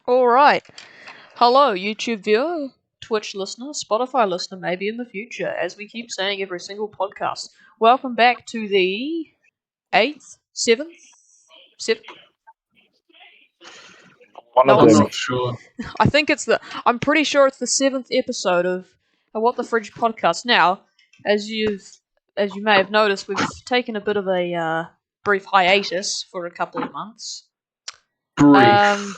Alright. Hello, YouTube viewer, Twitch listener, Spotify listener, maybe in the future, as we keep saying every single podcast. Welcome back to the 8th? 7th? 7th? One No, of it's- them. Not sure. I'm pretty sure it's the 7th episode of What the Fridge podcast. Now, as you may have noticed, we've taken a bit of a brief hiatus for a couple of months. Brief.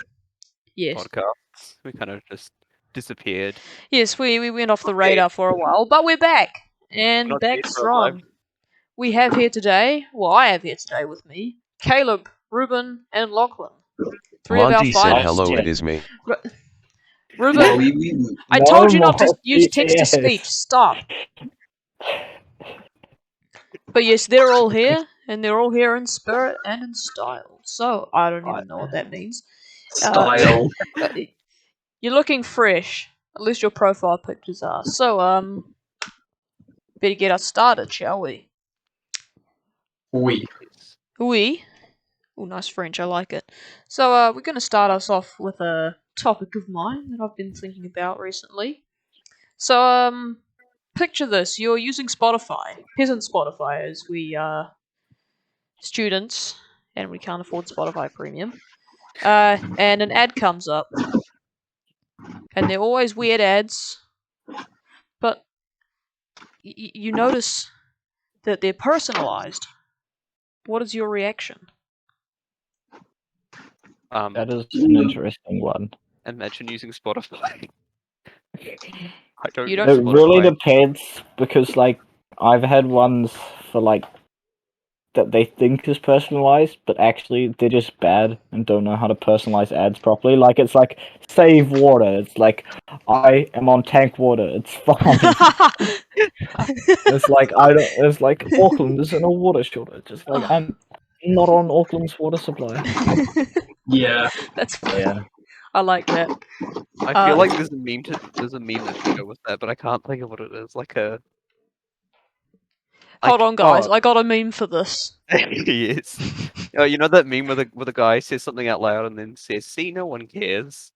Yes. Podcasts. We kind of just disappeared. Yes, we went off the radar for a while, but we're back. And Not back yet, but strong. live. We have here today, I have here today with me, Caleb, Reuben, and Lachlan. Three of our Monty said finest. hello, it is me. Reuben, Well, I told you not to more use text-to-speech. Stop. But yes, they're all here, and they're all here in spirit and in style. So, I don't even know what that means. style. You're looking fresh. At least your profile pictures are. So, better get us started, shall we? We. Oui. Oh, nice French, I like it. So, we're going to start us off with a topic of mine that I've been thinking about recently. So, picture this. You're using Spotify. Peasant Spotify, as we are students, and we can't afford Spotify Premium. And an ad comes up. And they're always weird ads. But you notice that they're personalised. What is your reaction? That is an interesting one. Imagine using Spotify. I don't. You use don't- It really Spotify. depends because, I've had ones for that they think is personalized, but actually they're just bad and don't know how to personalize ads properly. It's save water. It's I am on tank water. It's fine. It's It's Auckland is in a water shortage. It's I'm not on Auckland's water supply. Yeah. That's funny. Yeah. I like that. I feel like there's a meme that should go with that, but I can't think of what it is. Hold on, guys. I got a meme for this. Yes. Oh, you know that meme where the guy says something out loud and then says, "See, no one cares."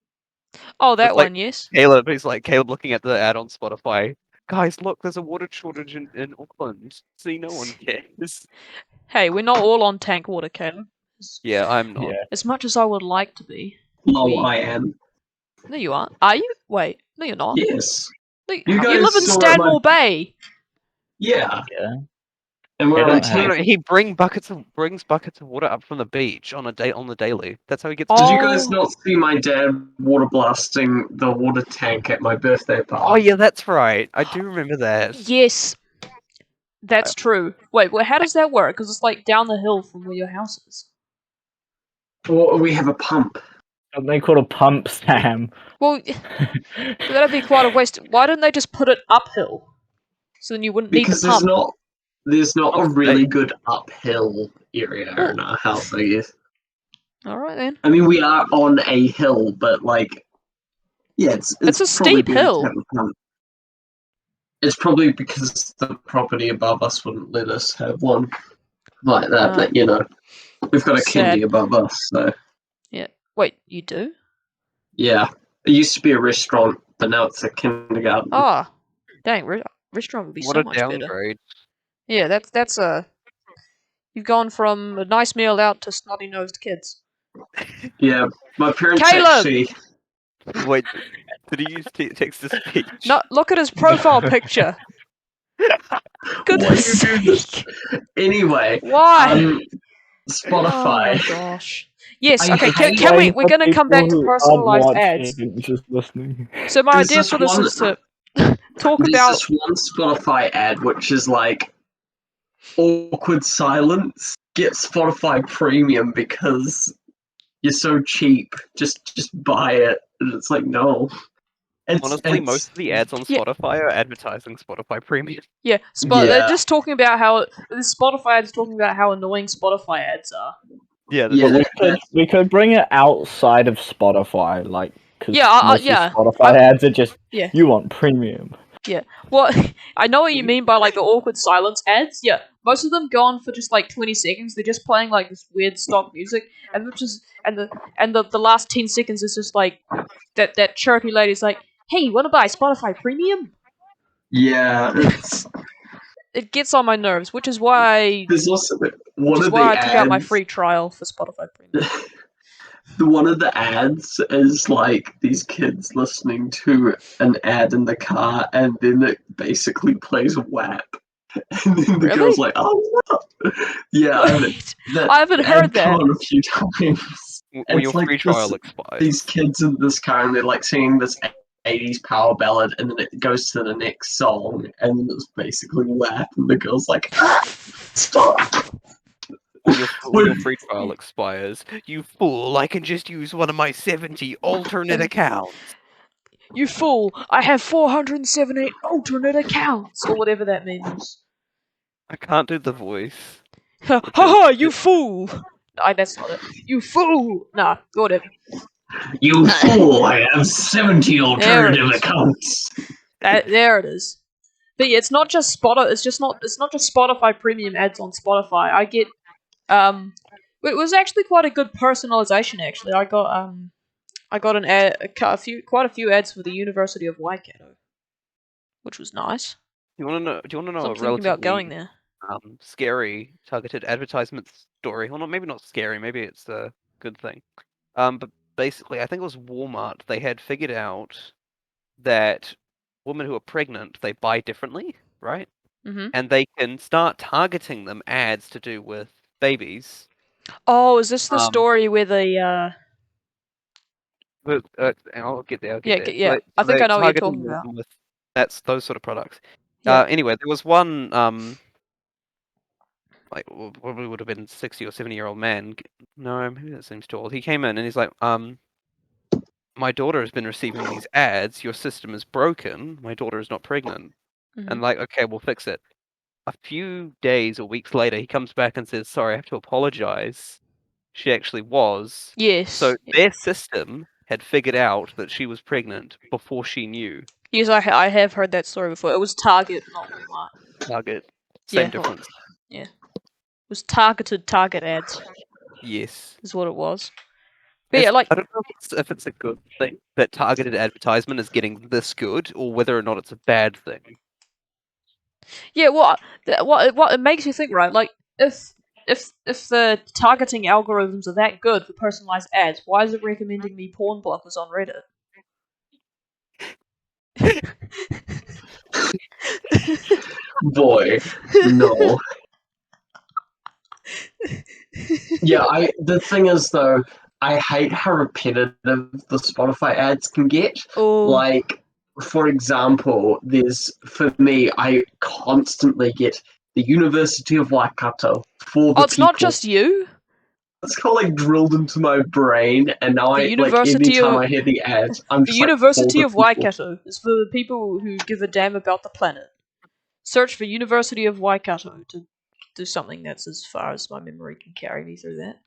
Oh, that It's like- one, yes. He's Caleb looking at the ad on Spotify. Guys, look, there's a water shortage in Auckland. See, no one cares. Hey, we're not all on tank water, Caleb. Yeah, I'm not. Yeah. As much as I would like to be. No, I am. No, you aren't. Are you? Wait, no, you're not. Yes. No, You you guys live in saw Stanmore Bay. Yeah. Yeah. And we're They on don't tank. have- He brings buckets of water up from the beach on the daily. That's how he gets. Did you Oh. guys not see my dad water blasting the water tank at my birthday party? Oh yeah, that's right. I do remember that. Yes. That's true. Wait, well, how does that work? Because it's down the hill from where your house is. Well, we have a pump. Don't they call a pump, Sam? Well, that'd be quite a waste. Why didn't they just put it uphill? So then you wouldn't need Because the pump. there's not a Pump really state. good uphill area in our house, I guess. Alright then. I mean, we are on a hill, but yeah, it's It's a probably steep better to hill. have a pump. It's probably because the property above us wouldn't let us have one like that. But we've got a Sad. kindy above us, so Wait, you do? yeah. It used to be a restaurant, but now it's a kindergarten. Ah, dang, restaurant would be What so a much better. downgrade. Yeah, that's a. You've gone from a nice meal out to snotty nosed kids. Yeah, my parents Caleb! actually. Wait, did he use text to speech? No, look at his profile picture. Goodness Why you do sake! Anyway, Why? Spotify. Oh my gosh. Yes. I Okay. hate Can we? Like We're going to come back to people who aren't personalized watching ads. and just listening. So my There's idea this for this one- is to talk There's about. this one Spotify ad which is awkward silence. Get Spotify Premium because you're so cheap. Just buy it. And it's no. Honestly, most of the ads on Yeah. Spotify are advertising Spotify Premium. Yeah, Yeah. they're just talking about how this Spotify ad is talking about how annoying Spotify ads are. Yeah, Yeah, We could bring it outside of Spotify, because Yeah, most yeah. of Spotify ads are just Yeah. you want premium. What I know what you mean by like the awkward silence ads. Yeah, most of them go on for just like 20 seconds. They're just playing like this weird stock music, and the last 10 seconds is just like that chirpy lady's like, "Hey, you want to buy Spotify Premium?" Yeah, It gets on my nerves, which is why there's also one of the I took out my ads. free trial for Spotify Premium. One of the ads is like these kids listening to an ad in the car, and then it basically plays WAP, and then the Really? girl's like, "Oh no!" Yeah, I haven't heard that. come on a few times. When your It's like free trial expires. these kids in this car, and they're like singing this 80s power ballad, and then it goes to the next song, and then it's basically WAP, and the girl's like, "Stop!" When your free trial expires, you fool! I can just use one of my 70 alternate accounts. You fool! I have 478 alternate accounts, or whatever that means. I can't do the voice. Ha ha! You fool! That's not it. You fool! Nah, whatever. You fool! I have 70 alternative is. accounts. There it is. But yeah, it's not just Spotify. It's not just Spotify Premium ads on Spotify. I get it was actually quite a good personalization. Actually, I got an ad, quite a few ads for the University of Waikato, which was nice. Do you want to know So a I'm thinking about going relatively there. scary targeted advertisement story? Well, maybe not scary. Maybe it's a good thing. But basically, I think it was Walmart. They had figured out that women who are pregnant, they buy differently, right? Mhm. And they can start targeting them ads to do with babies. Oh, is this the story where the But, I'll get there. yeah. I think I know what you're talking about. With that's those sort of products. Yeah. Anyway, there was one like probably would have been 60 or 70-year-old man. No, maybe that seems too old. He came in and he's like, my daughter has been receiving these ads. Your system is broken. My daughter is not pregnant. Mhm. And like, okay, we'll fix it. A few days or weeks later, he comes back and says, sorry, I have to apologize. She actually was. Yes. So their system had figured out that she was pregnant before she knew. Yes, I have heard that story before. It was Target, not Walmart. Target. Same difference. Yeah. It was targeted Target ads. Yes. Is what it was. But yeah, like I don't know if it's a good thing that targeted advertisement is getting this good, or whether or not it's a bad thing. yeah, what it makes you think, right? Like if the targeting algorithms are that good for personalized ads, why is it recommending me porn blockers on Reddit? Boy, no. Yeah, the thing is though, I hate how repetitive the Spotify ads can get. Oh. Like, for example, for me, I constantly get the University of Waikato for the it's not just you. It's kind of like drilled into my brain, and now University anytime of- I hear the ads, I'm The just University like, of Waikato is for the people who give a damn about the planet. Search for University of Waikato to do something that's as far as my memory can carry me through that.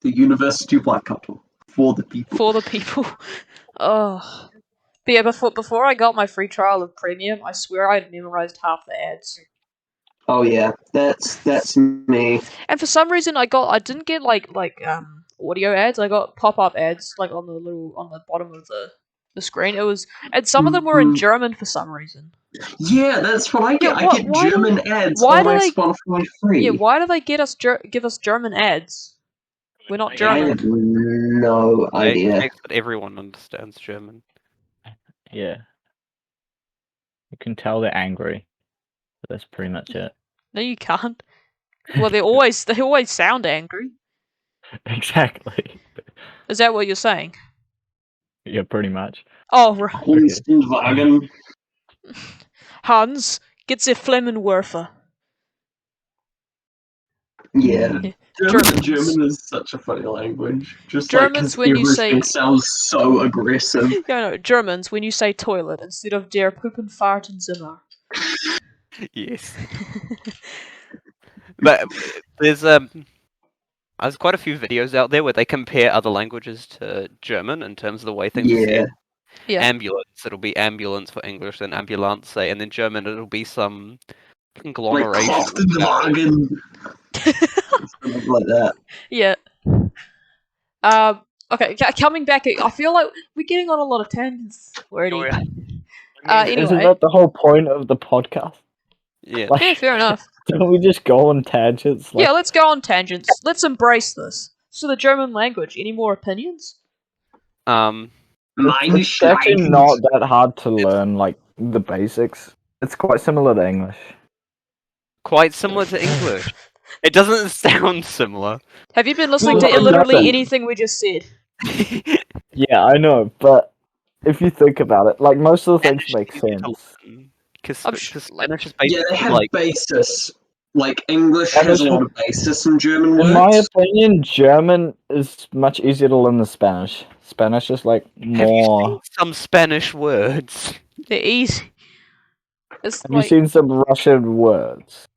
The University of Waikato for the people. For the people. Oh. But yeah, before I got my free trial of Premium, I swear I'd memorized half the ads. Oh yeah, that's me. And for some reason, I didn't get like audio ads. I got pop-up ads like on the bottom of the screen. And some of them were in German for some reason. Yeah, that's what I get. Yeah, I get German ads on my Spotify free. Yeah, why do they give us German ads? We're not German. I have no idea. Makes that everyone understands German. Yeah. You can tell they're angry. But that's pretty much it. No, you can't. Well, they always sound angry. Exactly. Is that what you're saying? Yeah, pretty much. Oh, right. Kunstwagen. Hans, get the Flemmenwerfer. Yeah. Germans. German is such a funny language. Just Germans, when you say sounds so aggressive. Yeah, no, Germans when you say toilet instead of der Puppen farten Zimmer. Yes. But there's quite a few videos out there where they compare other languages to German in terms of the way things are said. Yeah. ambulance, it'll be ambulance for English, then ambulance, say, and then German, it'll be some Like conglomeration. of vowels. Kloftenwagen. Something like that. Yeah. Okay, coming back, I feel like we're getting on a lot of tangents already. Oh, yeah. Anyway. Isn't that the whole point of the podcast? Yeah. Like, Yeah, fair enough. don't we just go on tangents? Like, Yeah, let's go on tangents. Let's embrace this. So the German language, any more opinions? it's actually not that hard to learn, like, the basics. It's quite similar to English. Quite similar to English. It doesn't sound similar. Have you been listening Well, to literally nothing. anything we just said? Yeah, I know, but if you think about it, like, most of the things make sense. Because I'm sh- like- Spanish is Yeah, they basically have like basis. Like English That has is- a lot of basis in German In words. my opinion, German is much easier to learn than Spanish. Spanish is, like, Have you seen more... some Spanish words? They're easy. It's Have like, you seen some Russian words?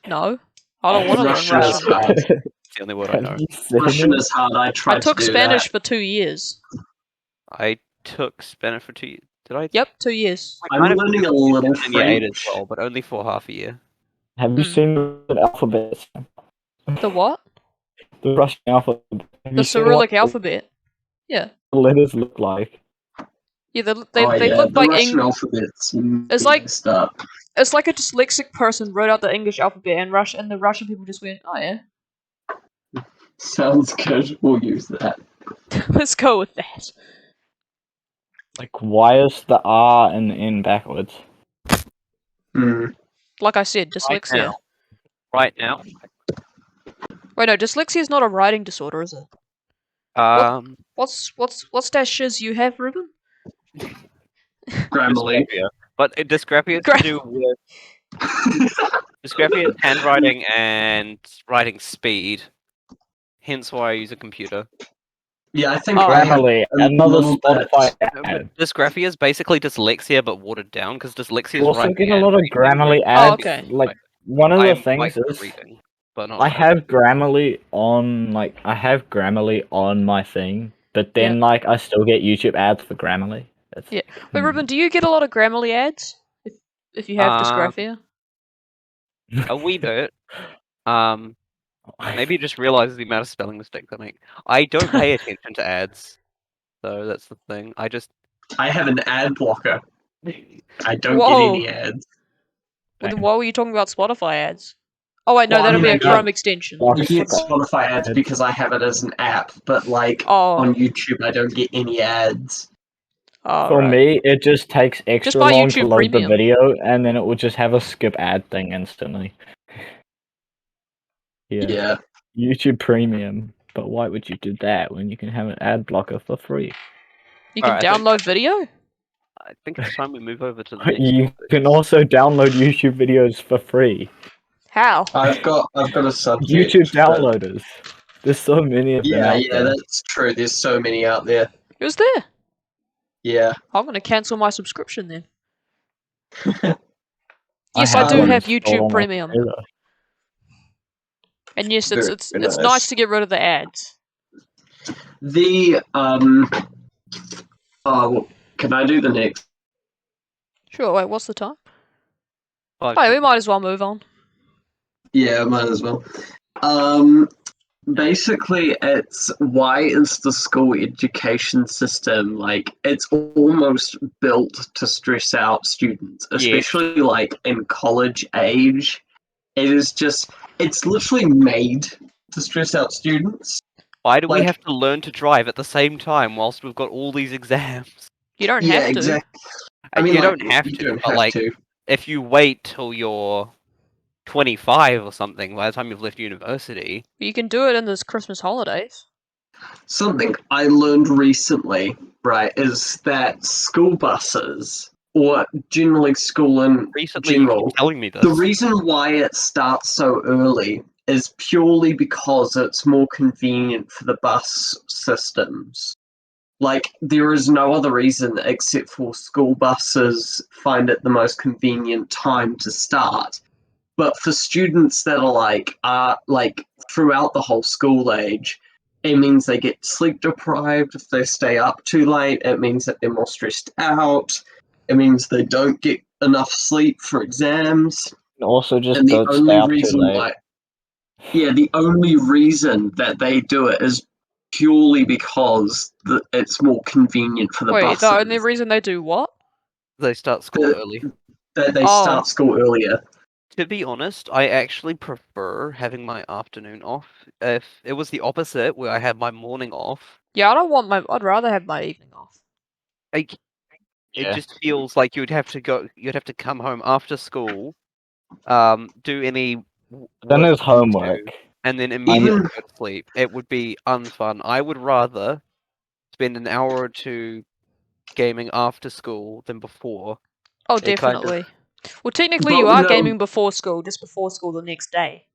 no. I don't want to learn Russian is Russian. hard. It's the only word I know. Have you seen Russian it? is hard. I tried I took to do Spanish that. for 2 years. I took Spanish for 2 years. Did I? Yep, 2 years. I I'm kind of learning a took little in year 8 as French. well, but only for half a year. Have you Hmm. seen the alphabet? The what? The Russian alphabet. Have The you seen Cyrillic what alphabet. Yeah. the letters look like? Yeah, they Oh yeah, look the like Russian alphabet's It's like- messed up. It's like a dyslexic person wrote out the English alphabet and the Russian people just went, oh yeah, Sounds good. We'll use that. let's go with that. Like, why is the R and the N backwards? Hmm. Like I said, dyslexia. Right now. Wait, no, dyslexia is not a writing disorder, is it? What's that shiz you have, Reuben? Grammarly. Dysgraphia. But dysgraphia is to do with dysgraphia is handwriting and writing speed. Hence why I use a computer. Yeah, I think Oh, I have Grammarly, a another little bit. Spotify But ad. dysgraphia is basically dyslexia but watered down because dyslexia is You also writing get a lot of and Grammarly Oh, ads. okay. Like, one of the I'm things quite good at is, reading, but not I writing. have Grammarly on my thing, but then, like, I still get YouTube ads for Grammarly. It's, Yeah. Wait, Reuben, do you get a lot of Grammarly ads? If you have dysgraphia? A wee bit. Maybe just realize the amount of spelling mistakes I make. I don't pay attention to ads, so that's the thing. I have an ad blocker. I don't Whoa. get any ads. Well, then why were you talking about Spotify ads? Oh wait, no, Well, I that'll mean, be I a get- Chrome extension. Well, I get Spotify Spotify ads ads. because I have it as an app, but like Oh, on YouTube, I don't get any ads. For right. me, it just takes extra buy long to YouTube load Premium. the video, and then it will just have a skip ad thing instantly. Yeah. YouTube Premium. But why would you do that when you can have an ad blocker for free? You can Alright, I think- download video? I think it's time we move over to the next You topic. can also download YouTube videos for free. How? I've got a subject. YouTube for- downloaders. There's so many of them Yeah, out yeah, there. that's true. There's so many out there. Who's there? Yeah. I'm gonna cancel my subscription then. I Yes, I have do one have installed YouTube on my Premium. computer. And yes, Very it's nice. nice to get rid of the ads. The oh, can I do the next? Sure, wait, what's the time? Five Oh, we seconds. might as well move on. Yeah, might as well. Basically, it's why is the school education system like it's almost built to stress out students, Yes. especially like in college age. It is just it's literally made to stress out students. Why do we like- have to learn to drive at the same time whilst we've got all these exams? You don't Yeah, have to. exactly. I mean, you like, don't have you to, don't but have like, to. if you wait till you're 25 or something, by the time you've left university, You can do it in this Christmas holidays. Something I learned recently, right, is that school buses, or generally school in recently you've general, been telling me this. the reason why it starts so early is purely because it's more convenient for the bus systems. Like, there is no other reason except for school buses find it the most convenient time to start. But for students that are like throughout the whole school age, It means they get sleep deprived if they stay up too late. It means that they're more stressed out. It means they don't get enough sleep for exams. And also, just And the don't stay only up too reason late. why, the only reason that they do it is purely because it's more convenient for the Wait, buses. the only reason they do what? They start school early. That they Oh. start school earlier. To be honest, I actually prefer having my afternoon off. If it was the opposite, where I had my morning off, Yeah, I'd rather have my evening off. like, it Yeah. just feels like you'd have to come home after school, do any Then work there's you need to, homework. and then immediately Even- go to sleep. It would be unfun. I would rather spend an hour or two gaming after school than before. Oh, It kind of- definitely. Well, technically, But you are no- gaming before school, just before school the next day.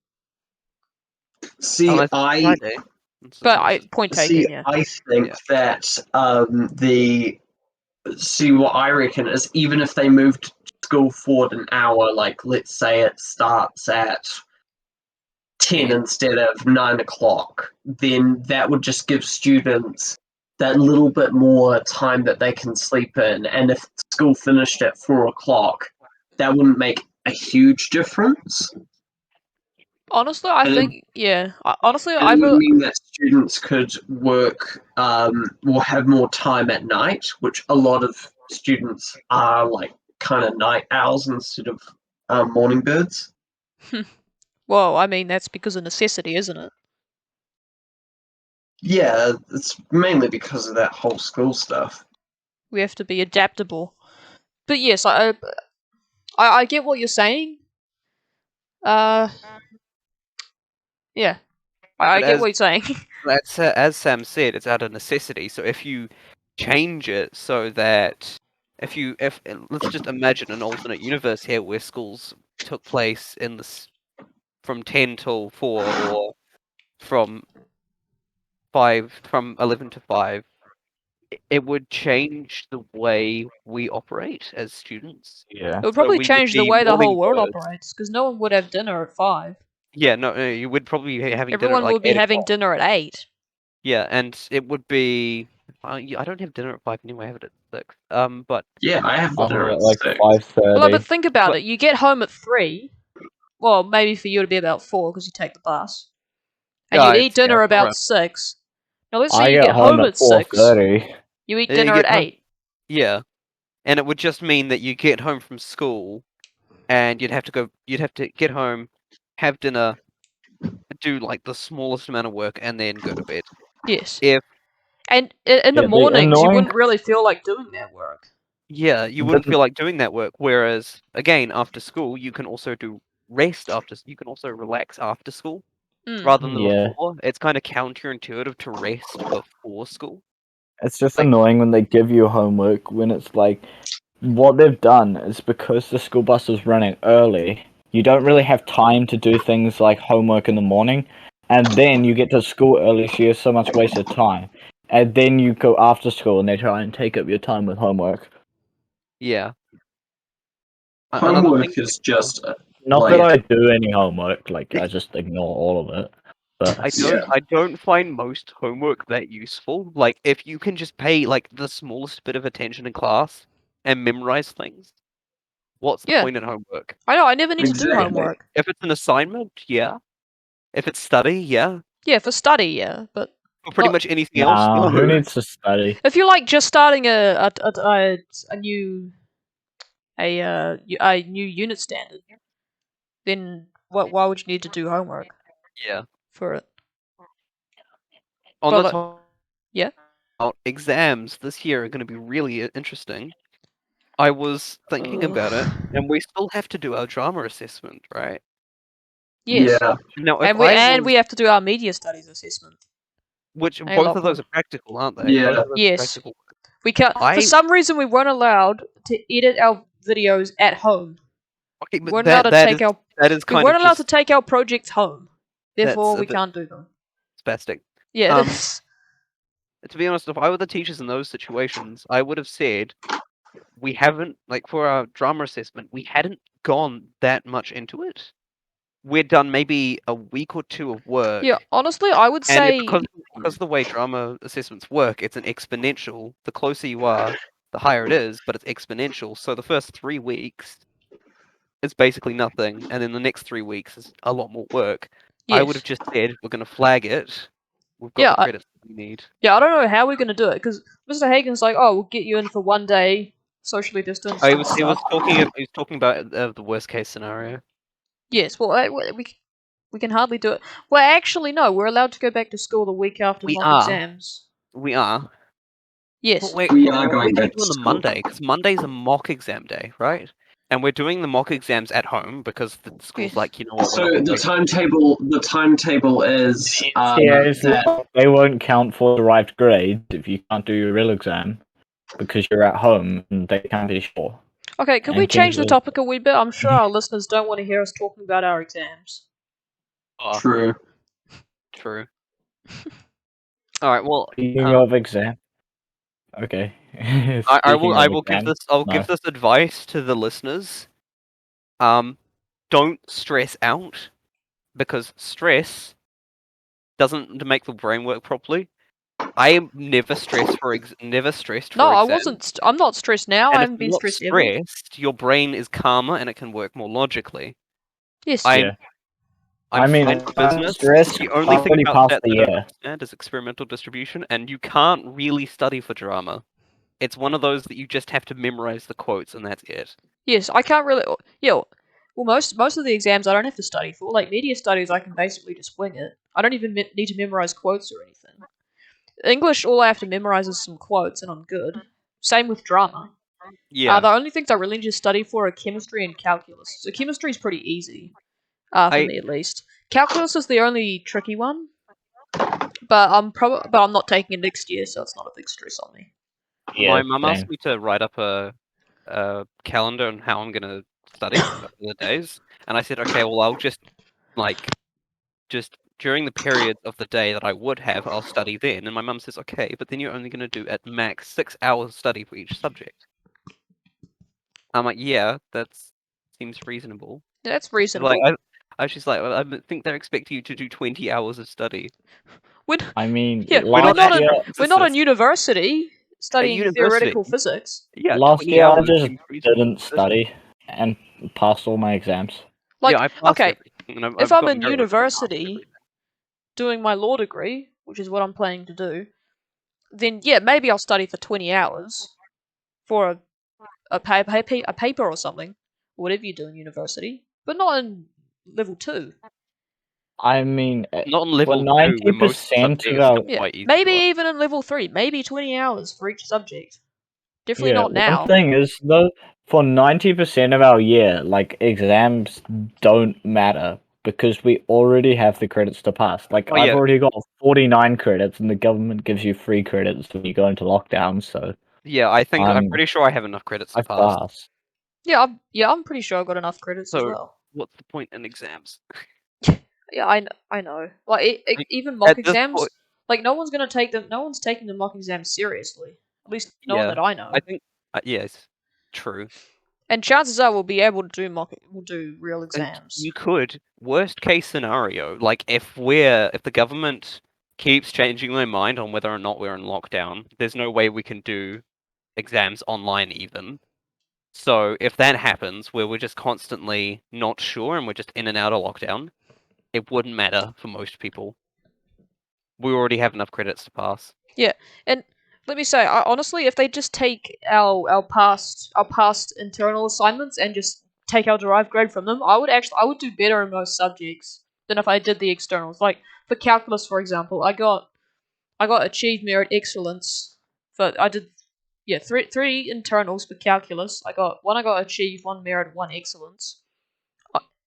See, Unless it's I Friday. But point taken, yeah. I think that what I reckon is even if they moved school forward an hour, like let's say it starts at 10 instead of 9 o'clock, then that would just give students that little bit more time that they can sleep in. And if school finished at 4 o'clock, that wouldn't make a huge difference. Honestly, I And think, yeah. Honestly, And I it would feel. mean that students could work or have more time at night, which a lot of students are like kind of night owls instead of morning birds. Well, I mean, that's because of necessity, isn't it? Yeah, it's mainly because of that whole school stuff. We have to be adaptable. But yes, I get what you're saying. Yeah, I But get what you're saying. as Sam said, it's out of necessity. So if you change it so that if let's just imagine an alternate universe here where schools took place in from 10 till 4 or from 11 to 5, it would change the way we operate as students. Yeah. It would So probably we would change the be way the morning whole world birds. operates, because no one would have dinner at 5. Yeah, no, you would probably be having dinner at Everyone like would be 8 having o'clock. dinner at 8. Yeah, and it would be. I don't have dinner at 5 anyway. I have it at 6. But Yeah, I have I'll dinner have at it like 6. 5:30. Well, no, but think about But- it. You get home at 3. Well, maybe for you to be about 4 because you take the bus. And you eat dinner about around- 6. Now, let's say I you get get home at 6. 4:30. You eat Yeah, you dinner at get home- 8. Yeah, and it would just mean that you get home from school, and you'd have to get home, have dinner, do like the smallest amount of work, and then go to bed. Yes. If And in the the mornings, you annoying- wouldn't really feel like doing that work. Yeah, you But wouldn't the- feel like doing that work. Whereas, again, after school, you can also do rest after. You can also relax after school Mm. rather than Yeah. before. It's kind of counterintuitive to rest before school. It's just Like- annoying when they give you homework when it's like what they've done is because the school bus is running early, you don't really have time to do things like homework in the morning, and then you get to school early, so you have so much wasted time. And then you go after school and they try and take up your time with homework. Yeah. Another Homework thing- is just Not Like- that I do any homework, like I just ignore all of it. But I don't find most homework that useful. Like if you can just pay like the smallest bit of attention in class and memorize things, what's the Yeah. point in homework? I know, I never need to do Exactly. homework. If it's an assignment, yeah. If it's study, yeah. Yeah, for study, yeah. But For pretty Not- much anything else, nah, no. who needs to study? if you're like just starting a new a new unit standard, then why would you need to do homework Yeah. for it? On But the like- top, yeah? exams this year are going to be really interesting. I was thinking about it, and we still have to do our drama assessment, right? Yes. Yeah. Now, if And we have to do our media studies assessment. which Hey, both of those Lachlan. are practical, aren't they? Yeah. Both of those are Yes. practical. We can't. I- For some reason, we weren't allowed to edit our videos at home. Okay, We but weren't allowed to take our. that is We kind weren't of allowed to just take our projects home. Therefore, That's a we bit- can't do them. spastic. Yeah. Um, To be honest, if I were the teachers in those situations, I would have said, we haven't, like for our drama assessment, we hadn't gone that much into it. we're done maybe a week or two of work. Yeah, honestly, I would And say because of the way drama assessments work, it's an exponential. The closer you are, the higher it is, but it's exponential. So the first 3 weeks is basically nothing, and then the next 3 weeks is a lot more work. I would yes. have just said, we're going to flag it. We've got Yeah, the credits that we need. Yeah, I don't know how we're gonna do it because Mr. Hagen's like, "Oh, we'll get you in for 1 day, socially distanced He and was stuff." talking about the worst case scenario. Yes, well, we can hardly do it. Well, actually, no, we're allowed to go back to school the week after We mock are. exams. We are. Yes. But We are going we're back to doing the school. Monday, because Monday's a mock exam day, right? And we're doing the mock exams at home because the school's Yes. like, you know what, we're So not the gonna timetable is NCAs, that they won't count for derived grades if you can't do your real exam because you're at home and they can't be sure. Okay, could And we change the things topic a wee bit? I'm sure our listeners don't want to hear us talking about our exams. Oh, true. true. All right. Well, Speaking of exam, okay. I will Speaking of give exam, give this advice to the listeners. Don't stress out because stress doesn't make the brain work properly. I am never stressed for No, I exams. wasn't. I'm not stressed now. And I if haven't you're been not stressed ever. stressed, your brain is calmer and it can work more logically. Yes. Yeah. I'm I mean, fine with business. stress, The only I've thing already about passed that the I don't year. understand is experimental distribution, and you can't really study for drama. It's one of those that you just have to memorize the quotes, and that's it. Yes, I can't really. Yeah. Well, most of the exams I don't have to study for. Like media studies, I can basically just wing it. I don't even need to memorize quotes or anything. English, all I have to memorize is some quotes, and I'm good. Same with drama. Yeah, The only things I really need to study for are chemistry and calculus. So chemistry is pretty easy, for me at least. Calculus is the only tricky one, but I'm not taking it next year, so it's not a big stress on me. my Yeah, mum same. asked me to write up a calendar on how I'm gonna study over the days, and I said, okay, well, I'll just during the periods of the day that I would have, I'll study then. And my mum says, okay, but then you're only gonna do at max 6 hours study for each subject. I'm like, yeah, that seems reasonable. Yeah, that's She's reasonable. she's like, well, I think they're expecting you to do 20 hours of study. I mean, Yeah, last year, we're not in university studying university. theoretical physics. Yeah, last 20 year I hours just seems reasonable. didn't study and passed all my exams. Like, Yeah, I passed okay, everything, and if I've I'm got in merit on university doing my law degree, which is what I'm planning to do, then yeah, maybe I'll study for 20 hours for a paper or something, whatever you do in university, but not in level 2. I mean, not on for level 2, where most 90% of subjects our are Yeah, quite easy. maybe even in level 3, maybe 20 hours for each subject. Definitely not one now. thing is though, for 90% of our year, like exams don't matter because we already have the credits to pass. Like Oh, I've yeah. already got 49 credits, and the government gives you 3 credits when you go into lockdown. So Yeah, I'm pretty sure I have enough credits to I've pass. passed. Yeah, I'm pretty sure I got enough credits as So, well. what's the point in exams? Yeah, I know. Like Like, even mock at this exams, point- like no one's gonna take them. No one's taking the mock exams seriously. At least no one Yeah, that I know. I think, yes, true. And chances are we'll be able to do real And exams. you could, worst case scenario, like if the government keeps changing their mind on whether or not we're in lockdown, there's no way we can do exams online even. So if that happens, where we're just constantly not sure and we're just in and out of lockdown, it wouldn't matter for most people. We already have enough credits to pass. Yeah, and let me say, honestly, if they just take our past internal assignments and just take our derived grade from them, I would do better in most subjects than if I did the externals. Like for calculus, for example, I got achieved merit excellence I did three internals for calculus. I got achieved, one merit, one excellence.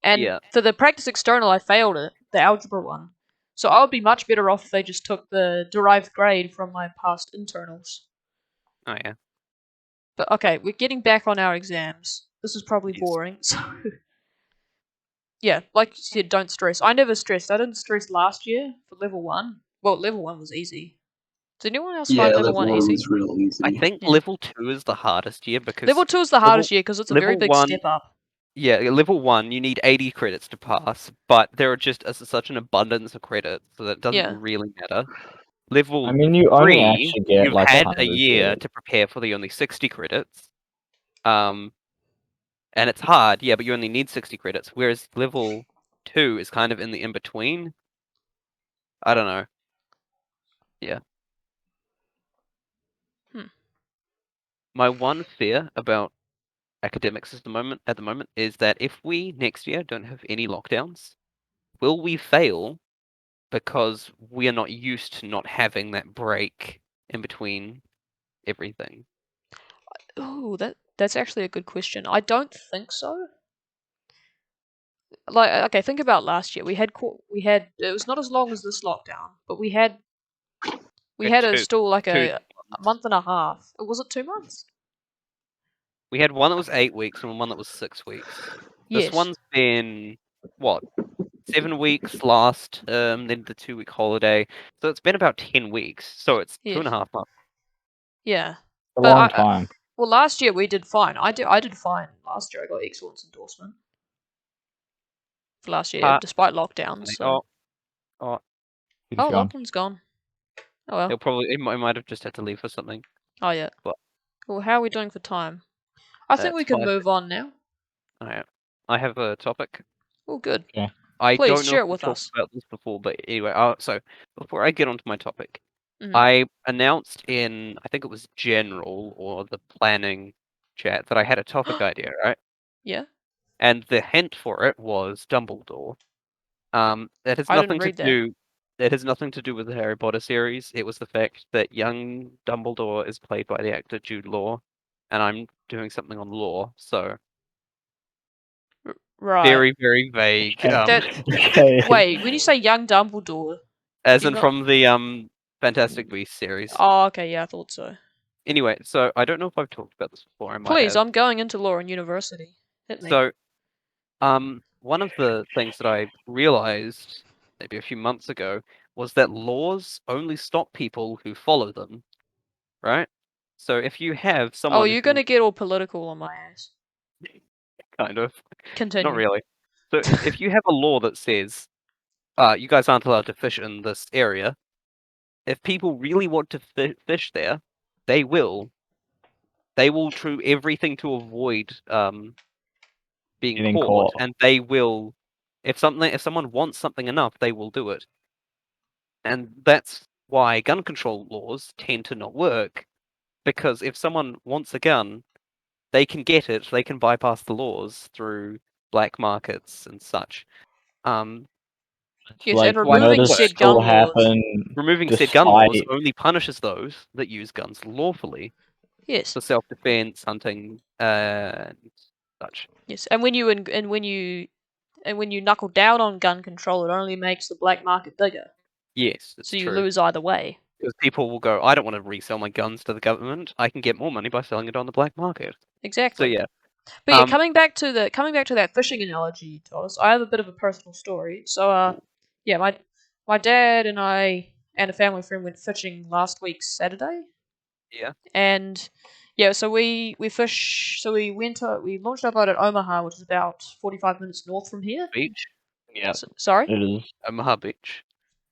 And Yeah. for the practice external, I failed it, the algebra one. So I would be much better off if they just took the derived grade from my past internals. Oh yeah. But okay, we're getting back on our exams. This is probably Yes. boring. So yeah, like you said, don't stress. I never stressed. I didn't stress last year for level 1. Well, level 1 was easy. Did anyone else Yeah, find level level 1 one easy? was real easy. I think Yeah. level 2 is the hardest year because Level 2 is the hardest year because it's a very level big 1 step up. Yeah, level 1, you need 80 credits to pass, but there are just such an abundance of credits, so that it doesn't Yeah. really matter. Level I mean, you only 3, actually get you've like had a 100 year credits. to prepare for the only 60 credits. And it's hard, yeah, but you only need 60 credits, whereas level 2 is kind of in the in-between. I don't know. Yeah. My one fear about academics at the moment is that if we next year don't have any lockdowns, will we fail because we are not used to not having that break in between everything? Oh, that's actually a good question. I don't think so. Like, okay, think about last year. We had it was not as long as this lockdown, but we had still like Two a month and a half. Was it 2 months? We had one that was 8 weeks and one that was 6 weeks. This Yes. one's been what, 7 weeks last term, then the 2-week holiday. So it's been about 10 weeks. So it's Yes. 2.5 months. Yeah. A But long time. well, last year we did fine. I did fine last year. I got excellence endorsement for last year, despite lockdowns. So. Oh, He's Oh, gone. Lachlan's gone. Oh well. he might have just had to leave for something. Oh yeah. But- Well, how are we doing for time? I think we It's can 5. move on now. Alright. I have a topic. Oh, good. I Please don't know share if it we've with talked us. about this before, but anyway, so before I get onto my topic, Mhm. I announced in, I think it was general or the planning chat, that I had a topic idea, right? Yeah. And the hint for it was Dumbledore. That has I didn't nothing to read that. do. It has nothing to do with the Harry Potter series. It was the fact that young Dumbledore is played by the actor Jude Law, and I'm doing something on law, so Right. very, very vague. Okay. Wait, when you say young Dumbledore, As you're in not. from the Fantastic Beasts series. Oh, okay. Yeah, I thought so. Anyway, so I don't know if I've talked about this before. I might Please, have. I'm going into law and university. Hit me. So, one of the things that I realized maybe a few months ago was that laws only stop people who follow them, right? So if you have someone you're who gonna get all political on my ass. kind of, Continue. not really. So if you have a law that says, you guys aren't allowed to fish in this area, if people really want to fish there, they will. They will do everything to avoid being Getting caught, caught. and they will. If someone wants something enough, they will do it. And that's why gun control laws tend to not work, because if someone wants a gun, they can get it. They can bypass the laws through black markets and such. Yes, Like and removing murders said still gun laws. happen Removing said gun laws despite. only punishes those that use guns lawfully Yes. for self-defense, hunting, and such. Yes, and when you knuckle down on gun control, it only makes the black market bigger. Yes, it's So you true. lose either way. Because people will go, I don't want to resell my guns to the government. I can get more money by selling it on the black market. Exactly. So yeah. But yeah, coming back to that fishing analogy, Thomas, I have a bit of a personal story. So yeah, my dad and I and a family friend went fishing last week Saturday. Yeah. And yeah, so we launched up out at Omaha, which is about 45 minutes north from here. Beach. Yeah, Sorry? it is Omaha Beach.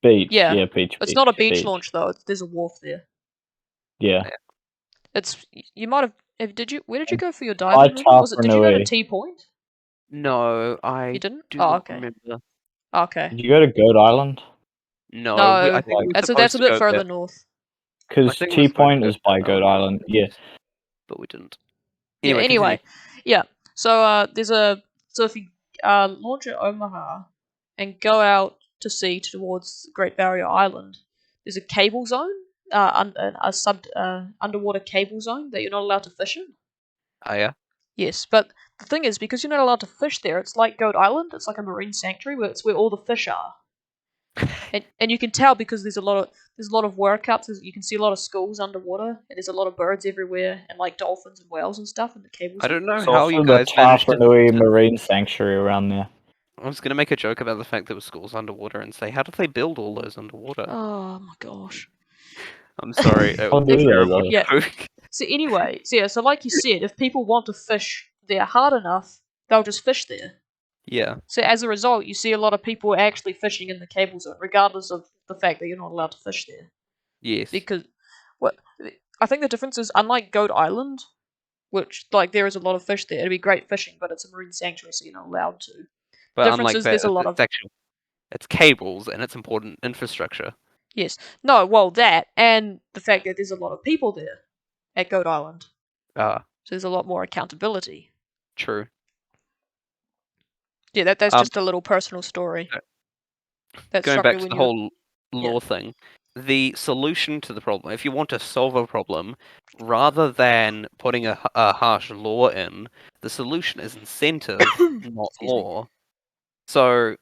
beach. Yeah. Yeah, beach. It's beach, not a beach beach. launch though. There's a wharf there. Yeah. It's you might have. Where did you go for your diving? Did you go to T Point? No, I You didn't. do Oh, not okay. remember. Okay. Did you go to Goat Island? No, No, I think we were that's supposed a to bit go further there. north. Because I think T we're supposed to Point go is by to Goat Island. Yeah. but we didn't. Yeah. Anyway, Anyway, continue. yeah. So if you launch at Omaha and go out to sea towards Great Barrier Island, there's a cable zone, underwater cable zone that you're not allowed to fish in. Oh yeah. Yes, but the thing is, because you're not allowed to fish there, it's like Goat Island. It's like a marine sanctuary where it's where all the fish are. And you can tell because there's a lot of workups. You can see a lot of schools underwater, and there's a lot of birds everywhere, and like dolphins and whales and stuff in the cable I zone. don't know It's how also you the guys managed to. Tapanui Marine Sanctuary around there. I was gonna make a joke about the fact there were schools underwater and say, how did they build all those underwater? Oh my gosh. I'm sorry. It How was do a they, terrible though? Yeah. joke. So anyway, so like you said, if people want to fish there hard enough, they'll just fish there. Yeah. So as a result, you see a lot of people actually fishing in the cable zone, regardless of the fact that you're not allowed to fish there. Yes. Because I think the difference is, unlike Goat Island, which there is a lot of fish there, it'd be great fishing, but it's a marine sanctuary, so you're not allowed to. But Difference unlike is that, there's a lot of it's cables and it's important infrastructure. yes, no, well that and the fact that there's a lot of people there at Goat Island, Ah, so there's a lot more accountability. true. Yeah, that's just a little personal story. That Going struck back me to when the you were- whole law thing, the solution to the problem, if you want to solve a problem, rather than putting a harsh law in, the solution is incentive, not Excuse me. law. So,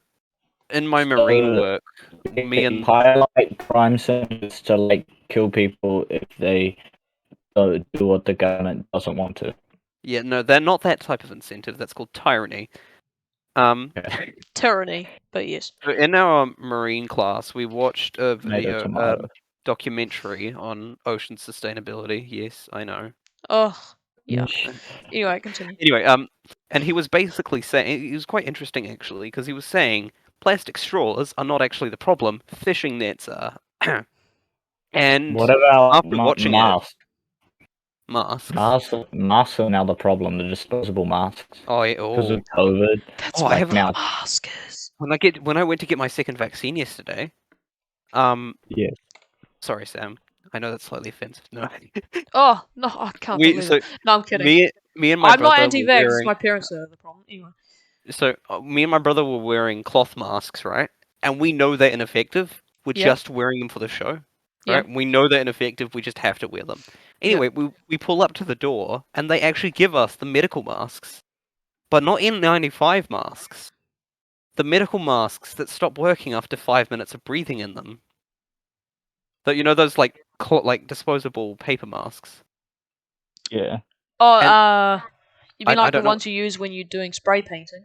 in my marine work, me and highlight crime centers to kill people if they don't do what the government doesn't want to. yeah, no, they're not that type of incentive. That's called tyranny. Tyranny, but yes. So in our marine class, we watched a video, Tomato. documentary on ocean sustainability. Yes, I know. Oh, yeah. Anyway, continue. Anyway, and he was basically saying, it was quite interesting actually, because he was saying plastic straws are not actually the problem, fishing nets are. And What about after watching masks? Masks are now the problem. The disposable masks Oh, yeah, because of COVID. That's Oh, what I have a mask is. when I went to get my second vaccine yesterday, Yes. sorry, Sam. I know that's slightly offensive. No. Oh no, I can't believe it. No, I'm kidding. Me and my I'm not brother anti-vax. were wearing. My parents are the problem. Anyway. So me and my brother were wearing cloth masks, right? And we know they're ineffective. We're Yeah. just wearing them for the show, Yeah. right? We know they're ineffective. We just have to wear them. Anyway, we pull up to the door, and they actually give us the medical masks, but not N95 masks. The medical masks that stop working after 5 minutes of breathing in them. That those disposable paper masks. Yeah. Oh, you mean I like the don't know. ones you use when you're doing spray painting?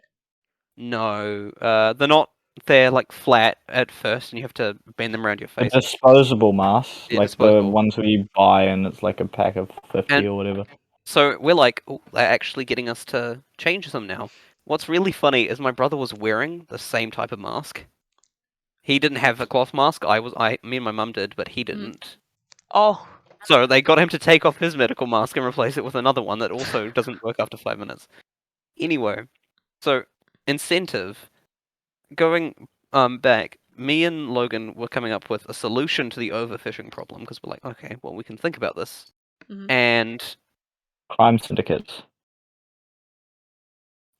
No, they're not. They're flat at first, and you have to bend them around your The face. disposable masks, Yeah, the disposable. ones where you buy and it's like a pack of 50 And- or whatever. So we're like, oh, they're actually getting us to change them now. What's really funny is my brother was wearing the same type of mask. He didn't have a cloth mask. Me and my mum did, but he didn't. Oh, So they got him to take off his medical mask and replace it with another one that also doesn't work after 5 minutes. Anyway, so incentive. Going back, me and Logan were coming up with a solution to the overfishing problem because we're like, okay, well we can think about this. Mhm. And Crime syndicates.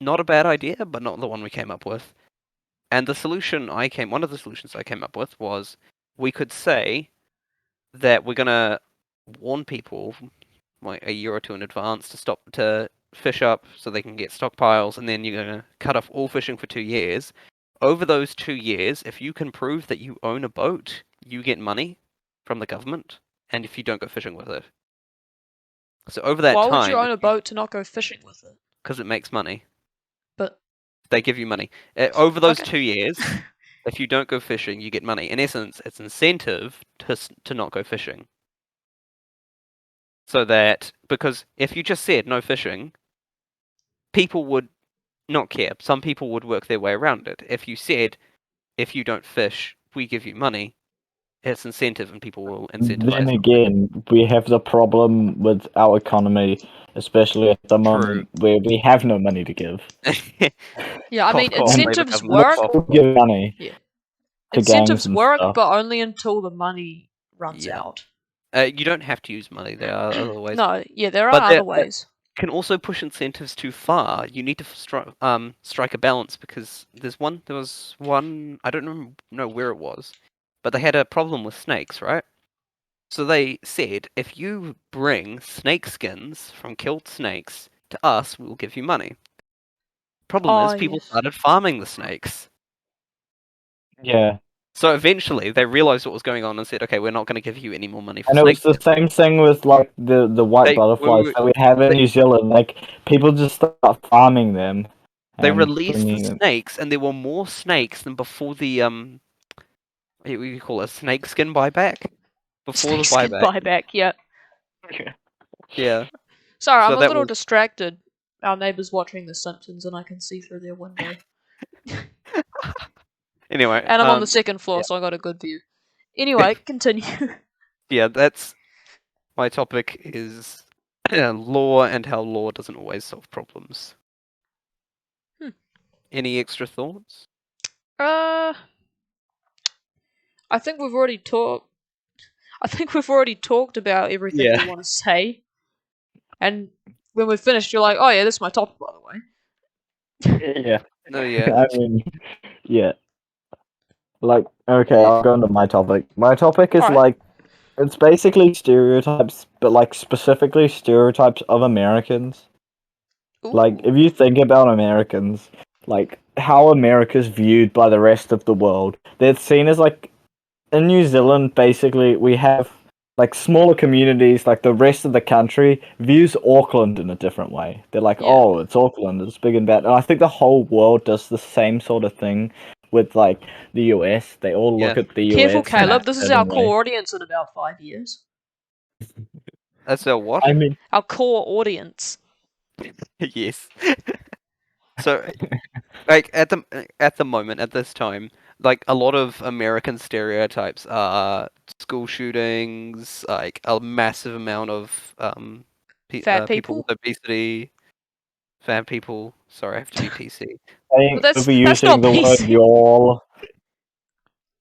not a bad idea, but not the one we came up with. And one of the solutions I came up with was we could say that we're gonna warn people like a year or two in advance to fish up so they can get stockpiles, and then you're gonna cut off all fishing for 2 years. Over those 2 years, if you can prove that you own a boat, you get money from the government, and if you don't go fishing with it. So over that why time, would you own a boat to not go fishing with it? because it makes money. But They give you money. Over those Okay. 2 years, if you don't go fishing, you get money. In essence, it's incentive to not go fishing. So that, because if you just said no fishing, people would not care. Some people would work their way around it. If you said, if you don't fish, we give you money, it's incentive and people will incentivize. Then again, we have the problem with our economy, especially at the moment where we have no money to give. yeah, I mean Cough, cough, incentives Labour work. government, We'll give money. Yeah. To Incentives gangs and work, stuff. but only until the money runs Yeah. out. You don't have to use money. There are other ways. No, yeah, there are But other ways. Can also push incentives too far. You need to strike a balance because there was one I don't know where it was, but they had a problem with snakes, right? So they said if you bring snake skins from killed snakes to us, we will give you money. Problem is, people Yes. started farming the snakes. Yeah. So eventually, they realized what was going on and said, "Okay, we're not going to give you any more money for And it was snakes." the same thing with the white butterflies that we have in New Zealand. Like people just start farming them. They and released the bringing them. snakes, and there were more snakes than before the what do you call it, a snake skin buyback? Before the Snakeskin buyback. buyback, yeah. Yeah. Sorry, So I'm a that little was- distracted our neighbours watching The Simpsons, and I can see through their window. Anyway, And I'm on the second floor, so I got a good view. Anyway, continue. yeah, that's my topic is law and how law doesn't always solve problems. Any extra thoughts? I think we've already talked. I think we've already talked about everything Yeah. we want to say. And when we're finished, you're like, "Oh yeah, this is my topic, by the way." Yeah. No, yeah. I mean, yeah. Like, okay, I'll go into my topic. My topic is Alright. like, it's basically stereotypes, but like specifically stereotypes of Americans. Like, Ooh. if you think about Americans, like how America's viewed by the rest of the world, they're seen as like, in New Zealand, basically, we have like smaller communities, like the rest of the country views Auckland in a different way. They're like, Yeah. oh, it's Auckland, it's big and bad. And I think the whole world does the same sort of thing with like the US. They all look Yeah. at the Careful, US. in Caleb. a This is certain our way. core audience in about 5 years. That's a what? I mean, Our core audience. Yes. So, like at the moment, at this time, like a lot of American stereotypes are school shootings, like a massive amount of Fat people people? with obesity, fat people. Sorry, I have to be PC. saying But that's overusing not the word PC. y'all.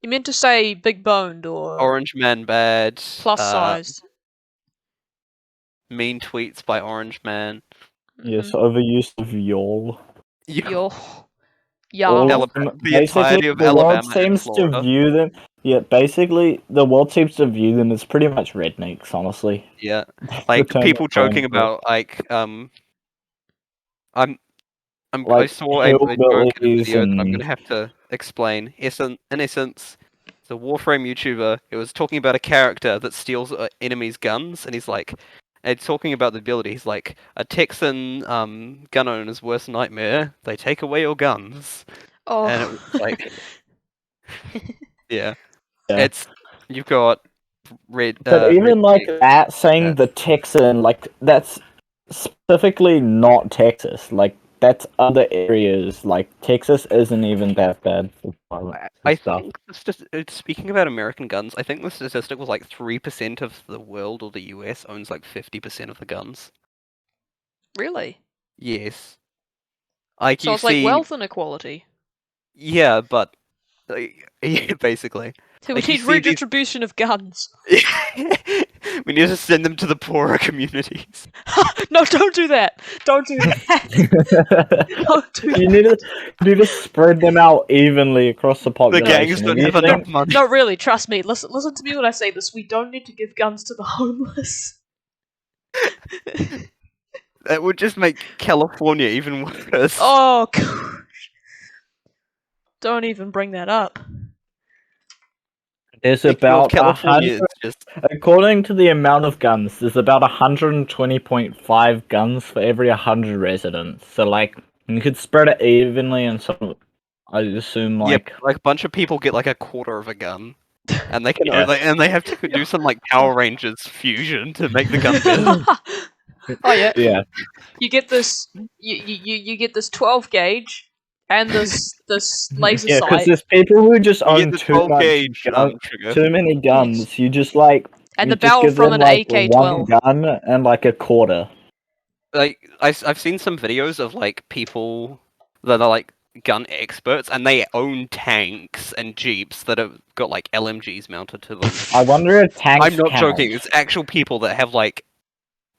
You meant to say big boned or Orange Man bad. plus sized. Mean tweets by Orange Man. Yes, overuse of y'all. Yo. All Yeah. of them, The basically, entirety of the world Alabama and seems to Florida. view them. Yeah, basically, the world seems to view them as pretty much rednecks. Honestly, Yeah, That's like the term people I'm going joking for. about like I Like saw a joke in a hillbillies video that I'm and gonna have to explain. In essence, it's a Warframe YouTuber. It was talking about a character that steals enemies' guns, and he's like, and talking about the ability. He's like, a Texan gun owner's worst nightmare. They take away your guns, Oh. and it was like, yeah, yeah. it's you've got red. But even like that, saying that. the Texan, like that's specifically not Texas. Like that's other areas. Like Texas isn't even that bad for violence and I stuff. think speaking about American guns, I think the statistic was like 3% of the world or the US owns like 50% of the guns. Really? Yes. Like So you it's like see, wealth inequality. yeah, but yeah, basically, We like you need see these. redistribution of guns. We need to send them to the poorer communities. No, don't do that. Don't do that. Don't do You that. need to spread them out evenly across the The population. gangs don't If you have enough think- money. No, really, trust me. Listen to me when I say this. We don't need to give guns to the homeless. That would just make California even worse. Oh, gosh. Don't even bring that up. There's Speaking of about California, 100, it's just according to the amount of guns, there's about 120.5 guns for every 100 residents. So like you could spread it evenly, and some, I assume like like a bunch of people get like a quarter of a gun. And they can Yeah. they have to do some like Power Rangers fusion to make the gun better. Oh yeah. yeah. You get this. You get this 12 gauge and this laser Yeah, because sight, there's people who just You own get the too 12 much gauge too many guns. You just like and you the just barrel give from them an like AK-12. one gun and like a quarter. Like I've seen some videos of like people that are like gun experts and they own tanks and jeeps that have got like LMGs mounted to them. I wonder if tanks I'm not count. joking. It's actual people that have like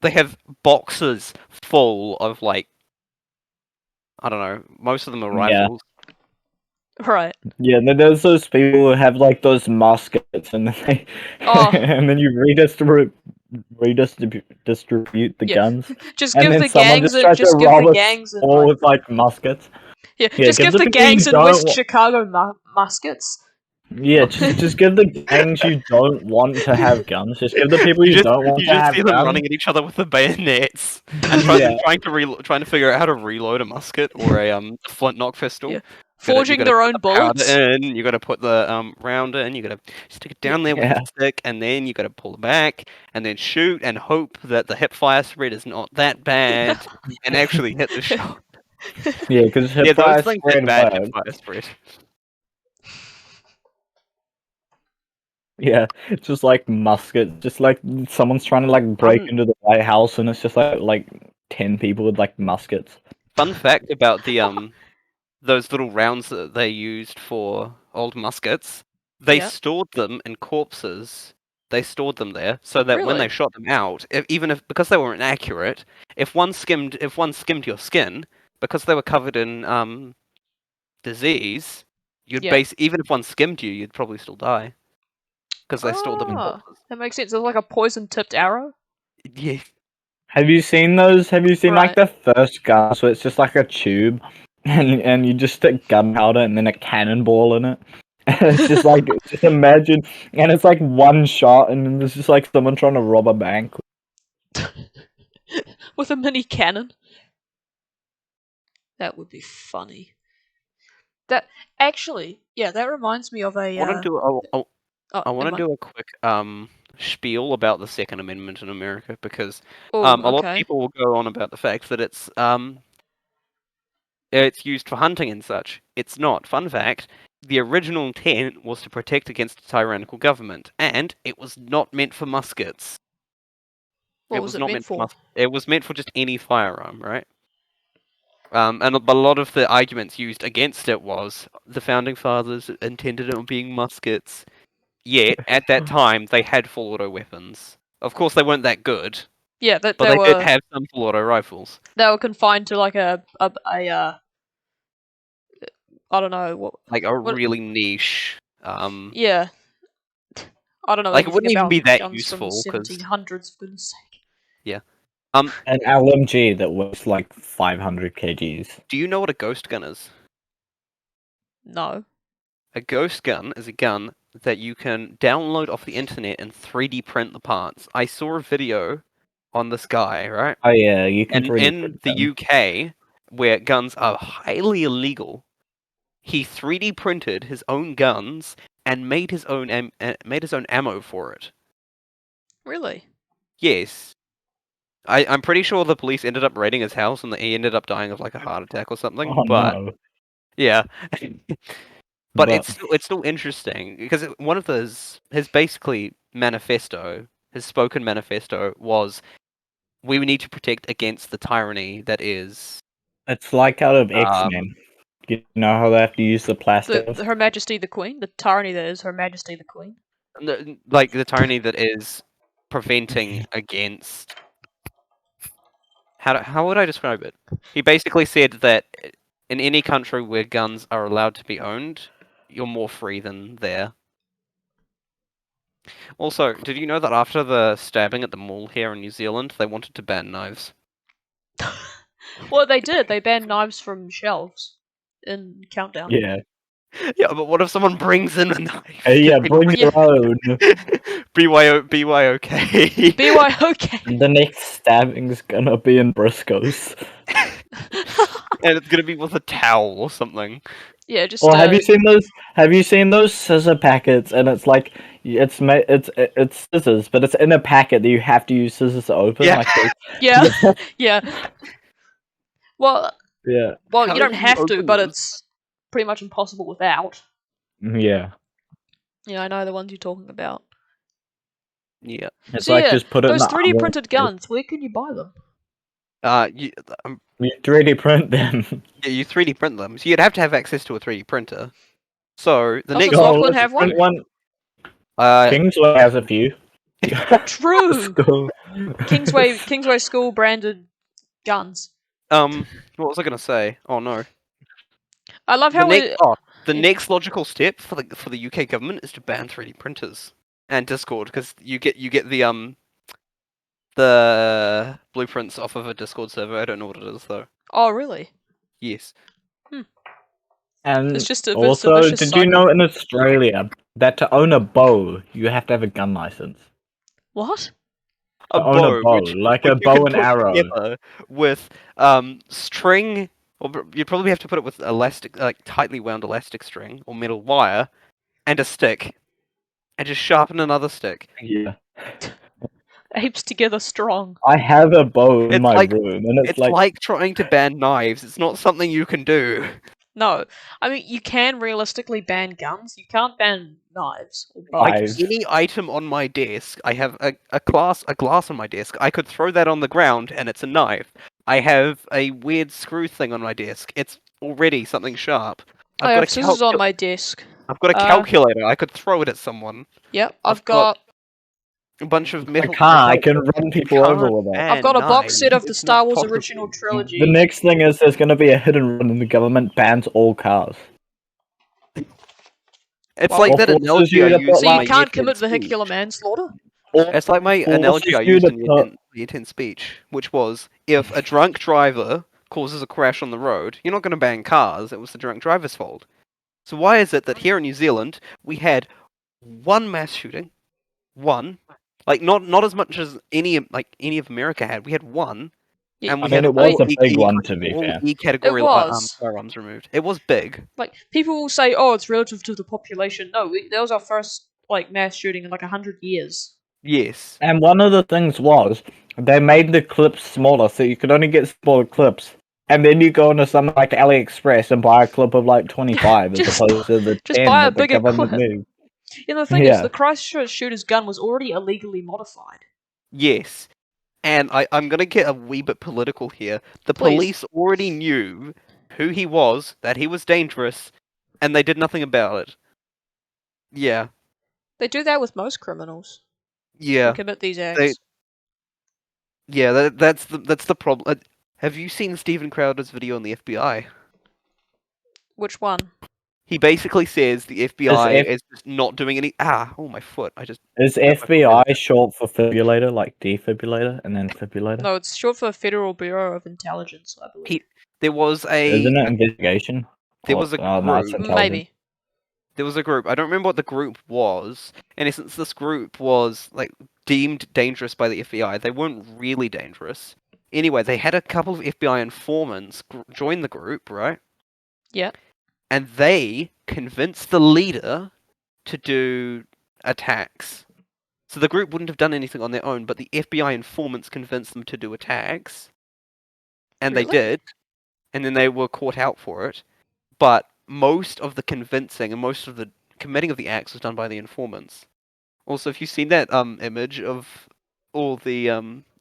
they have boxes full of like I don't know. Most of them are Yeah. rifles. Right. Yeah, and then there's those people who have like those muskets, and then they, Oh. and then you distribute the Yeah. guns, Just and give then the someone gangs. just tries Just to give rob the us gangs in all like, with like muskets. yeah. Yeah, Just give the people you gangs in don't West wa- Chicago muskets. Yeah, just give the gangs you don't want to have guns. Just give the people you don't want You to just have see them guns. running at each other with the bayonets and Yeah. trying to figure out how to reload a musket or a flintlock pistol. Yeah. Forging gotta their put own the powder bullets. in, you gotta put the round in, you gotta stick it down there with Yeah. the stick, and then you gotta pull it back, and then shoot and hope that the hip fire spread is not that bad, and actually hit the shot. Yeah, because Yeah, hip those fire things spread hit bad hip works. fire spread. Yeah, it's just like musket. Just like someone's trying to like break into the White House, and it's just like 10 people with like muskets. Fun fact about the those little rounds that they used for old muskets, they Yeah. stored them in corpses. They stored them there so that when they Really? shot them out, even if because they weren't accurate, if one skimmed your skin, because they were covered in disease, you'd Yeah. even if one skimmed you, you'd probably still die because they stored them in Ah, corpses. that makes sense. It's like a poison-tipped arrow. Yeah, Have you seen those? Have you seen like Right. the first gun? So it's just like a tube, and you just stick gunpowder and then a cannonball in it. And it's just like just imagine, and it's like one shot, and then there's just like someone trying to rob a bank. With a mini cannon. That would be funny. That actually, yeah, that reminds me of a. I want to do oh, I want never to mind. do a quick spiel about the Second Amendment in America because Oh, a lot of okay. people will go on about the fact that it's used for hunting and such. It's not. Fun fact: the original intent was to protect against a tyrannical government, and it was not meant for muskets. What was it meant for? It was meant for just any firearm, right? But a lot of the arguments used against it was the founding fathers intended it on being muskets. Yet at that time they had full auto weapons. Of course, they weren't that good, Yeah, that but they they did were have some full auto rifles. confined to like a I don't know what Like a what really niche. yeah. I don't know Like it anything wouldn't even about be that guns from the useful because 1700s, for goodness sake. yeah. An LMG that weighs like 500 kgs. Do you know what a ghost gun is? No. A ghost gun is a gun that you can download off the internet and 3D print the parts. I saw a video on this guy, right? Oh yeah, you can And 3D in print the them. UK, where guns are highly illegal, he 3D printed his own guns and made his own ammo for it. Really? Yes. I'm pretty sure the police ended up raiding his house and he ended up dying of like a heart attack or something. Oh But no. yeah. But But it's still interesting because one of his basically manifesto, his spoken manifesto was we need to protect against the tyranny that is it's like out of X-Men. You know how they have to use the plastic? Her Majesty the Queen? The tyranny that is Her Majesty the Queen? like the tyranny that is preventing against how would I describe it? He basically said that in any country where guns are allowed to be owned, you're more free than there. Also, did you know that after the stabbing at the mall here in New Zealand, they wanted to ban knives? Well, they did. They banned knives from shelves in Countdown. Yeah. Yeah, but what if someone brings in a knife? Yeah, bring Yeah. your own. BYOK. BYOK. The next stabbing's gonna be in Briscoe's. And it's gonna be with a towel or something. Yeah, just Or have you seen those? Have you seen those scissor packets? And it's like it's scissors, but it's in a packet that you have to use scissors to open. Yeah. Like yeah, yeah. Well, yeah, well, How you don't do you have to, open but them? it's pretty much impossible without. yeah. Yeah, I know the ones you're talking about. Yeah. It's So like yeah, just put it in those the 3D oven. printed guns. Where can you buy them? You, You 3D print them. yeah, you 3D print them, so you'd have to have access to a 3D printer. So the Doesn't next Lachlan let's have one? print one. uh, Kingsway has a few. True. School. Kingsway School branded guns. what was I gonna say? Oh no. I love how The next logical step for the UK government is to ban 3D printers and Discord because you get the blueprints off of a Discord server. I don't know what it is though. Oh, really? Yes. And It's just a also, vicious did you cycle. know in Australia that to own a bow, you have to have a gun license? What? A To own a bow, which like a you bow can and put arrow. together with string Well, you'd probably have to put it with elastic, like tightly wound elastic string or metal wire, and a stick, and just sharpen another stick. Yeah. Apes together strong. I have a bow in It's my like- room, and It's like trying to ban knives. It's not something you can do. No, I mean you can realistically ban guns. You can't ban knives or Like bows. Knives. any item on my desk, I have a glass on my desk. I could throw that on the ground and it's a knife. I have a weird screw thing on my desk. It's already something sharp. I have scissors on my desk. I've got a calculator. I could throw it at someone. Yep, I've I've got A bunch of I metal. can't. I can run people over can't with it. I've got a box set of the It's Star not Wars possible. original trilogy. The next thing is there's going to be a hidden run, and the government bans all cars. It's Well, like Or that forces analogy you I to use put, So in you my can't year 10 commit speech. vehicular manslaughter? It's like my analogy I forces you used to in year put- 10, year 10 speech, which was if a drunk driver causes a crash on the road, you're not going to ban cars. It was the drunk driver's fault. So why is it that here in New Zealand we had one mass shooting, one, like not as much as any of America had. We had one, Yeah, and we I mean, had it was all a big one, to be all fair. E category It was. firearms removed. It was big. Like people will say, "Oh, it's relative to the population." No, that was our first like mass shooting in like 100 years. Yes. And one of the things was they made the clips smaller, so you could only get smaller clips. And then you go into something like AliExpress and buy a clip of like 25 as Just opposed to the just 10 buy a that the bigger government clip. moved. And the thing is, Yeah. the Christchurch shooter's gun was already illegally modified. Yes. And I'm going to get a wee bit political here. The Please. police already knew who he was, that he was dangerous, and they did nothing about it. Yeah. They do that with most criminals who Yeah. commit these acts. Yeah, that's the problem. Have you seen Stephen Crowder's video on the FBI? Which one? He basically says the FBI F- is just not doing any. Oh, my foot! I just. Is hurt my foot really FBI bad. short for fibrillator, like defibrillator and then fibrillator? No, it's short for Federal Bureau of Intelligence, I believe. There was a. Isn't it investigation? There was a No, it's group. intelligence. Maybe. There was a group. I don't remember what the group was. In essence, this group was like deemed dangerous by the FBI. They weren't really dangerous. Anyway, they had a couple of FBI informants join the group, right? Yeah. And they convinced the leader to do attacks. So the group wouldn't have done anything on their own, but the FBI informants convinced them to do attacks. And they Really? did. And then they were caught out for it. But most of the convincing and most of the committing of the acts was done by the informants. Also, if you've seen that image of all the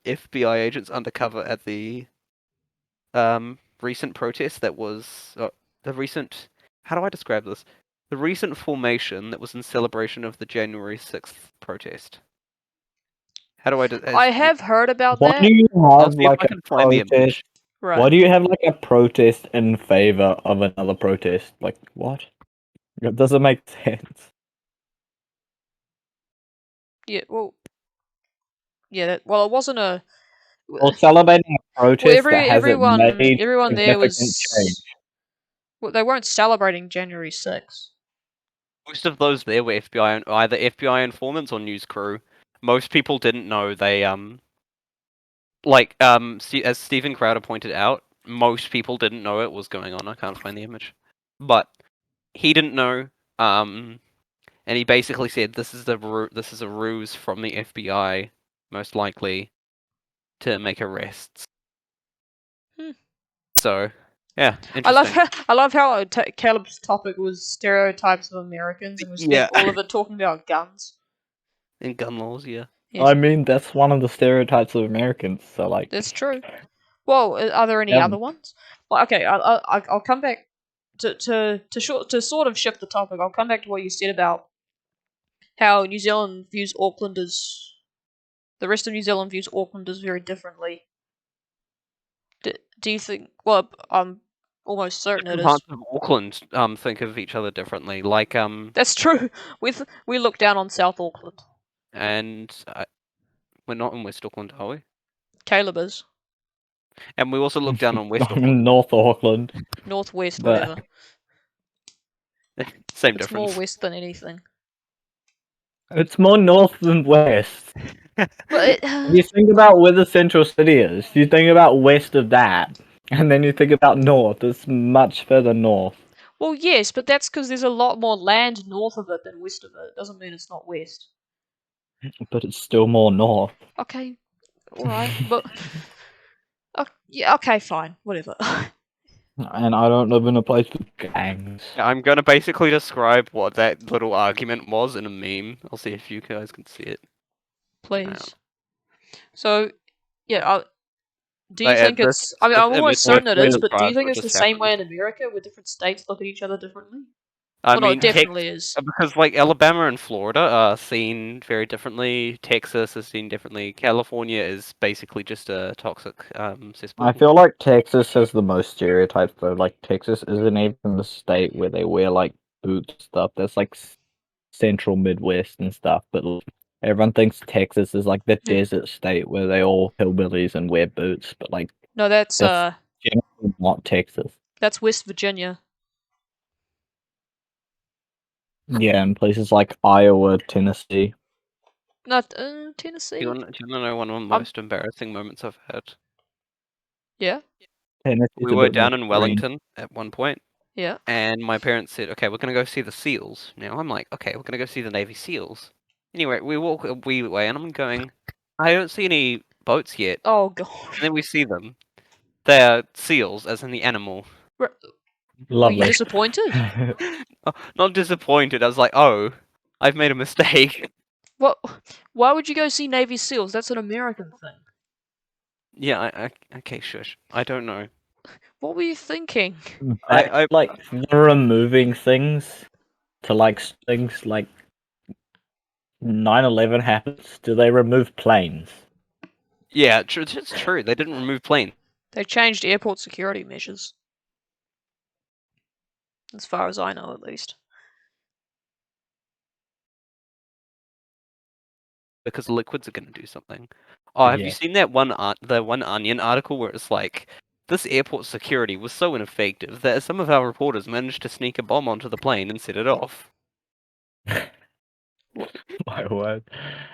FBI agents undercover at the recent protest that was the recent. How do I describe this? The recent formation that was in celebration of the January 6th protest. How do I? I have heard about Why that. do you I'll have see if like I a can find the protest? image. Right. Why do you have like a protest in favor of another protest? Like what? It doesn't make sense. Yeah, well. Yeah, well, it wasn't a. Or celebrating a protest that hasn't everyone made there was. significant change. Well, they weren't celebrating January 6th. Most of those there were either FBI informants or news crew. Most people didn't know they as Stephen Crowder pointed out, most people didn't know it was going on. I can't find the image, but he didn't know. And he basically said this is a ruse from the FBI, most likely, to make arrests. Hmm. So, yeah, I love interesting. how Caleb's topic was stereotypes of Americans, and we spent Yeah. all of it talking about guns. In gun laws, yeah. Yes. I mean, that's one of the stereotypes of Americans. So like, That's true. Well, are there any Yeah. other ones? Well, okay, I'll come back to sort of shift the topic. I'll come back to what you said about how New Zealand views Auckland as the rest of New Zealand views Auckland as very differently. Do you think? Well, I'm almost certain it Different is. parts of Auckland think of each other differently. Like That's true. We look down on South Auckland. and we're not in West Auckland, are we? Caleb is And we also look down on West I'm Auckland. in North Auckland. northwest, But- whatever. Same It's difference. more west than anything. It's more north than west. But If you think about where the central city is, you think about west of that, And then you think about north, it's much further north. Well, yes, but that's because there's a lot more land north of it than west of it. Doesn't mean it's not west. But it's still more north. Okay, alright, but... yeah, okay, fine, whatever. And I don't live in a place with gangs. I'm gonna basically describe what that little argument was in a meme. I'll see if you guys can see it. Please. So, yeah, do you Like, think it's... I mean, I'm this image almost certain it is, but do you describes think what it's the just same way in happened. America, where different states look at each other differently? I Well, no, mean, it definitely is. because like Alabama and Florida are seen very differently. Texas is seen differently. California is basically just a toxic cesspool. I feel like Texas has the most stereotypes though. Like Texas isn't even the state where they wear like boots and stuff. That's like central Midwest and stuff. But everyone thinks Texas is like the Yeah. desert state where they all hillbillies and wear boots. But like No, that's generally not Texas. that's West Virginia. Yeah, and places like Iowa, Tennessee. Not Do Tennessee. you want to know one of the most embarrassing moments I've had? Yeah, Tennessee's We a were bit more down in green. Wellington at one point, yeah. and my parents said, "Okay, we're gonna go see the seals." Now I'm like, "Okay, we're gonna go see the Navy SEALs." Anyway, we walk a wee way, and I'm going, "I don't see any boats yet." Oh And gosh. then we see them. They are seals, as in the animal. Were you Lovely. disappointed? Not disappointed. I was like, "Oh, I've made a mistake." What? Why would you go see Navy SEALs? That's an American thing. Yeah, okay, shush. I don't know. What were you thinking? I Like they're removing things to like things like 9/11 happens. Do they remove planes? yeah, it's true. They didn't remove plane. They changed airport security measures. As far as I know, at least. Because liquids are going to do something. Oh, have you Yeah. seen that the one Onion article where it's like, this airport security was so ineffective that some of our reporters managed to sneak a bomb onto the plane and set it off. My word.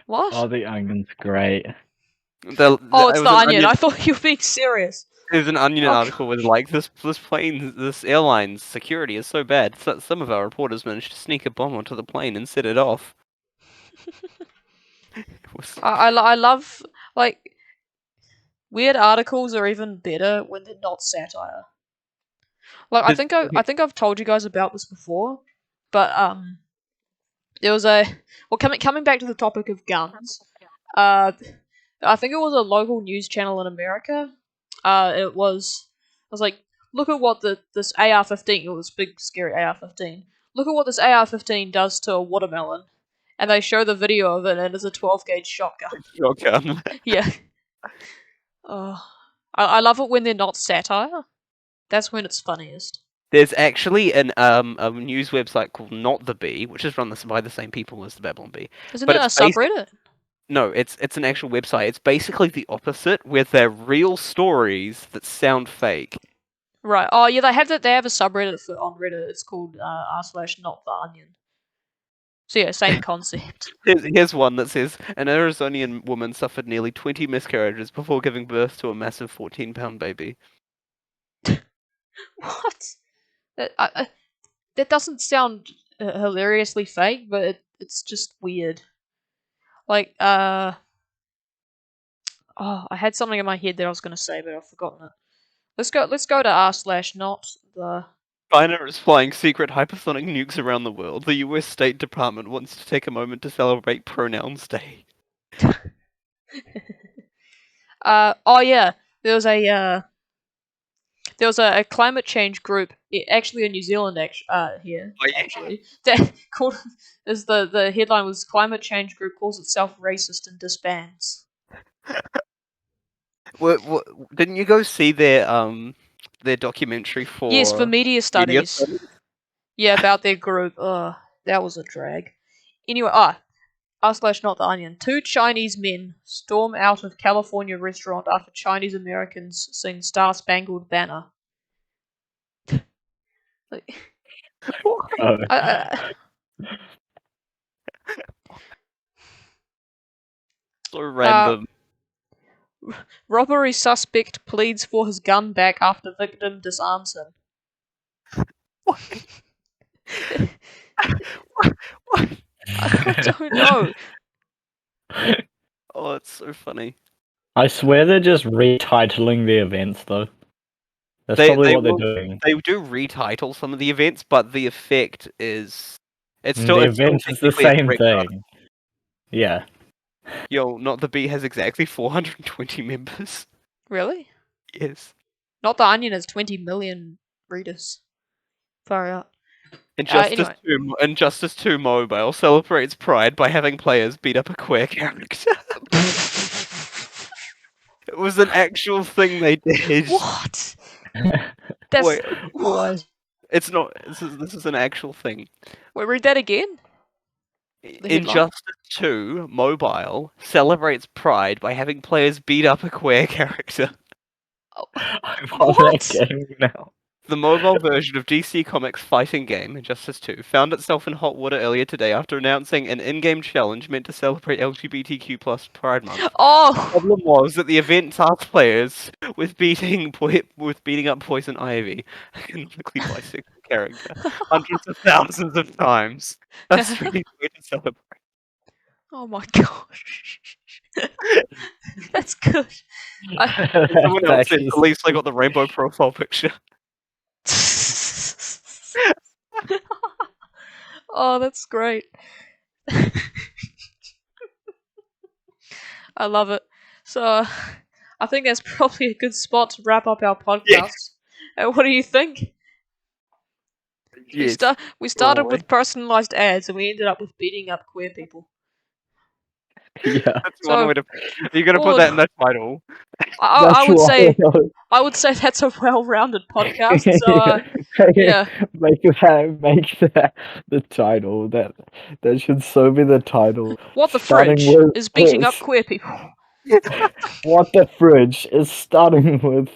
What? Oh, the Onion's great. Oh, it's it the was an Onion. I thought you were being serious. There's an Onion Oh, article with like this airline's security is so bad that some of our reporters managed to sneak a bomb onto the plane and set it off. I love, like, weird articles are even better when they're not satire. Like, I think I've told you guys about this before, but there was coming back to the topic of guns. I think it was a local news channel in America. I was like, look at what this AR-15, it was big scary AR-15. Look at what this AR-15 does to a watermelon, and they show the video of it, and it's a 12-gauge shotgun. Shotgun. Yeah. I love it when they're not satire. That's when it's funniest. There's actually a news website called Not the Bee, which is run by the same people as the Babylon Bee. Isn't But it a it's basic- subreddit? No, it's an actual website. It's basically the opposite, where they're real stories that sound fake. Right. Oh yeah, they have that. They have a subreddit on Reddit. It's called r/not the onion. So yeah, same concept. Here's one that says, an Arizonian woman suffered nearly 20 miscarriages before giving birth to a massive 14-pound baby. What? That doesn't sound hilariously fake, but it's just weird. Like oh, I had something in my head that I was gonna say, but I've forgotten it. Let's go to r/not the. China is flying secret hypersonic nukes around the world. The US State Department wants to take a moment to celebrate Pronouns Day. Oh yeah, there was a climate change group, actually in New Zealand, here Oh, yeah. actually, that called is the headline was climate change group calls itself racist and disbands. What, didn't you go see their documentary for? Yes, for media studies. studies? Yeah, about their group. That was a drag. Anyway, r/not the onion. 2 Chinese men storm out of California restaurant after Chinese Americans sing Star Spangled Banner. Like, So random. Robbery suspect pleads for his gun back after victim disarms him. What? What? I don't know. Oh, it's so funny. I swear they're just retitling the events, though. That's They probably what will- they're doing. They do retitle some of the events, but the effect is it's And still the it's still events is the technically a same direct thing. Yeah. Yo, Not the Beat has exactly 420 members. Really? Yes. Not the Onion has 20 million readers. Far out. Anyway. Injustice 2 Mobile celebrates pride by having players beat up a queer character. It was an actual thing they did. What? That's Wait, Why? it's not. This is an actual thing. Wait, read that again. The headline? Injustice 2 Mobile celebrates pride by having players beat up a queer character. I'm on What? that game now. The mobile version of DC Comics' fighting game, Injustice 2, found itself in hot water earlier today after announcing an in-game challenge meant to celebrate LGBTQ+ Pride Month. The Oh! problem was that the event tasked players with beating up Poison Ivy, a canonically bisexual character, hundreds of thousands of times. That's really way to celebrate. Oh my gosh. That's good. Someone else said, at least I got the rainbow profile picture. Oh, that's great. I love it. So, I think that's probably a good spot to wrap up our podcast. What do you think? Yes. We started Boy. with personalised ads and we ended up with beating up queer people. Yeah. That's So, one way to. You're gonna put that in the title. I would say that's a well-rounded podcast. So, yeah. Make that the title. That should so be the title. What the Starting fridge with is beating up this. queer people. What the fridge is starting with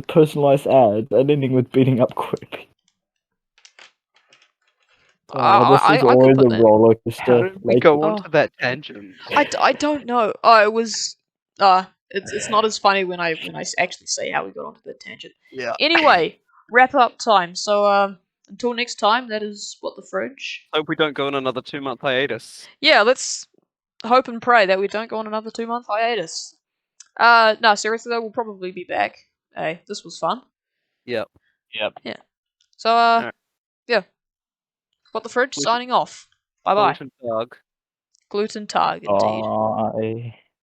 personalized ads and ending with beating up queer people. This is I could always put a that. roller How coaster. did we go onto that tangent? I don't know. It was. It's not as funny when I actually say how we got onto the tangent. Yeah. Anyway, wrap up time. So until next time, that is what the fridge. Hope we don't go on another 2-month hiatus. Yeah, let's hope and pray that we don't go on another 2-month hiatus. No, seriously though, we'll probably be back. Hey, this was fun. Yep. Yeah. So Alright. yeah. What the fridge Gluten- signing off. Bye bye. Gluten Dog. Gluten Tag indeed. Bye.